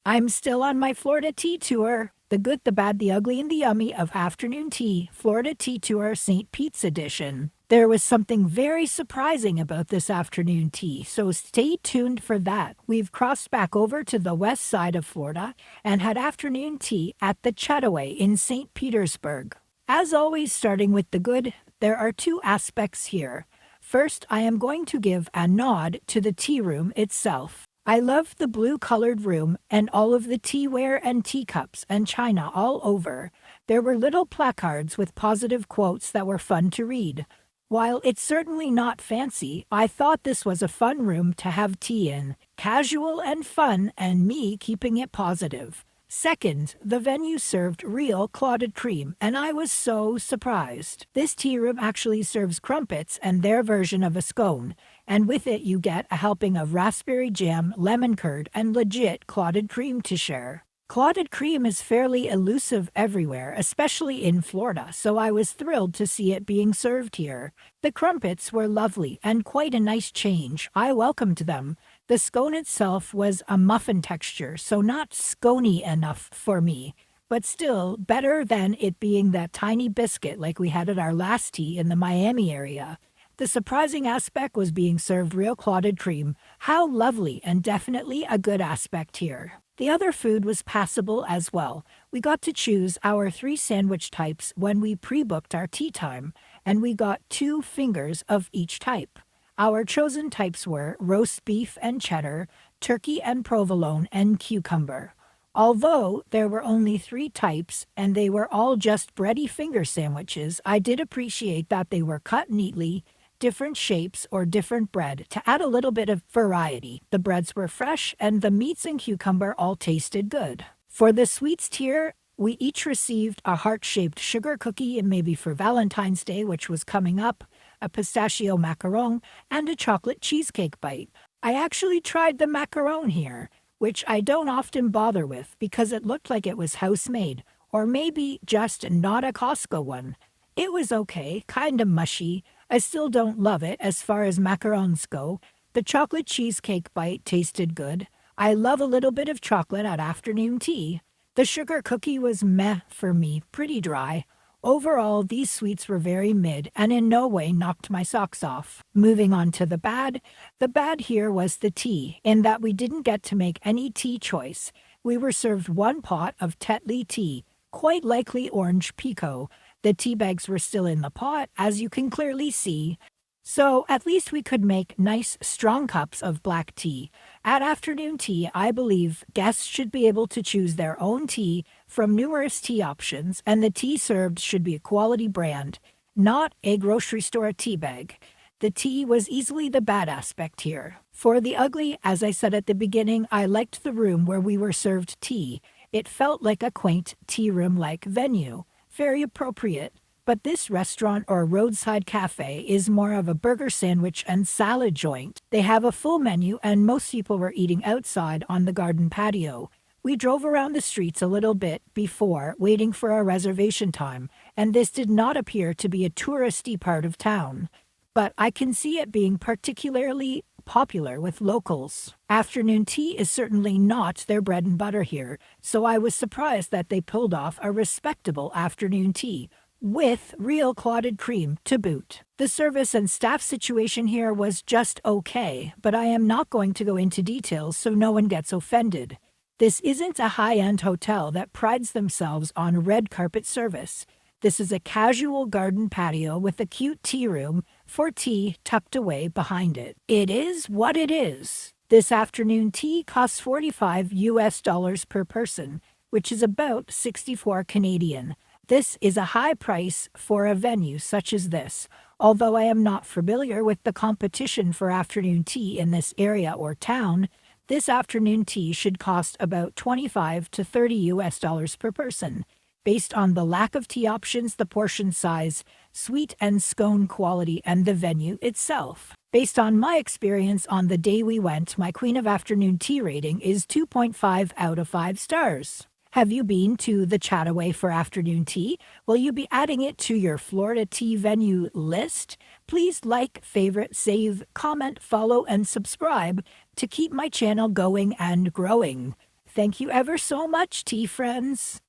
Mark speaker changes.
Speaker 1: I'm still on my Florida tea tour. The good, the bad, the ugly, and the yummy of afternoon tea, Florida Tea Tour St. Pete's edition. There was something very surprising about this afternoon tea, so stay tuned for that. We've crossed back over to the west side of Florida and had afternoon tea at the Chattaway in St. Petersburg. As always, starting with the good, there are two aspects here. First, I am going to give a nod to the tea room itself. I loved the blue-colored room and all of the teaware and teacups and china all over. There were little placards with positive quotes that were fun to read. While it's certainly not fancy, I thought this was a fun room to have tea in. Casual and fun, and me keeping it positive. Second, the venue served real clotted cream, and I was so surprised. This tea room actually serves crumpets and their version of a scone, and with it you get a helping of raspberry jam, lemon curd, and legit clotted cream to share. Clotted cream is fairly elusive everywhere, especially in Florida, so I was thrilled to see it being served here. The crumpets were lovely and quite a nice change. I welcomed them. The scone itself was a muffin texture, so not scony enough for me, but still better than it being that tiny biscuit like we had at our last tea in the Miami area. The surprising aspect was being served real clotted cream. How lovely, and definitely a good aspect here. The other food was passable as well. We got to choose our 3 sandwich types when we pre-booked our tea time, and we got 2 fingers of each type. Our chosen types were roast beef and cheddar, turkey and provolone, and cucumber. Although there were only 3 types and they were all just bready finger sandwiches, I did appreciate that they were cut neatly, different shapes or different bread to add a little bit of variety. The breads were fresh and the meats and cucumber all tasted good. For the sweets tier, we each received a heart-shaped sugar cookie, and maybe for Valentine's Day, which was coming up, a pistachio macaron, and a chocolate cheesecake bite. I actually tried the macaron here, which I don't often bother with because it looked like it was house-made, or maybe just not a Costco one. It was okay, kind of mushy. I still don't love it as far as macarons go. The chocolate cheesecake bite tasted good. I love a little bit of chocolate at afternoon tea. The sugar cookie was meh for me, pretty dry. Overall, these sweets were very mid and in no way knocked my socks off. Moving on to the bad here was the tea, in that we didn't get to make any tea choice. We were served 1 pot of Tetley tea, quite likely orange pekoe. The tea bags were still in the pot, as you can clearly see. So at least we could make nice, strong cups of black tea. At afternoon tea, I believe guests should be able to choose their own tea from numerous tea options, and the tea served should be a quality brand, not a grocery store tea bag. The tea was easily the bad aspect here. For the ugly, as I said at the beginning, I liked the room where we were served tea. It felt like a quaint tea room-like venue. Very appropriate. But this restaurant or roadside cafe is more of a burger sandwich and salad joint. They have a full menu and most people were eating outside on the garden patio. We drove around the streets a little bit before, waiting for our reservation time, and this did not appear to be a touristy part of town. But I can see it being particularly popular with locals. Afternoon tea is certainly not their bread and butter here, so I was surprised that they pulled off a respectable afternoon tea, with real clotted cream to boot. The service and staff situation here was just okay, but I am not going to go into details so no one gets offended. This isn't a high-end hotel that prides themselves on red carpet service. This is a casual garden patio with a cute tea room for tea tucked away behind it. It is what it is. This afternoon tea costs $45 per person, which is about 64 Canadian. This is a high price for a venue such as this. Although I am not familiar with the competition for afternoon tea in this area or town, this afternoon tea should cost about $25 to $30 per person. Based on the lack of tea options, the portion size, sweet and scone quality, and the venue itself. Based on my experience on the day we went, my Queen of Afternoon Tea rating is 2.5 out of 5 stars. Have you been to the Chattaway for afternoon tea? Will you be adding it to your Florida tea venue list? Please like, favorite, save, comment, follow, and subscribe to keep my channel going and growing. Thank you ever so much, tea friends.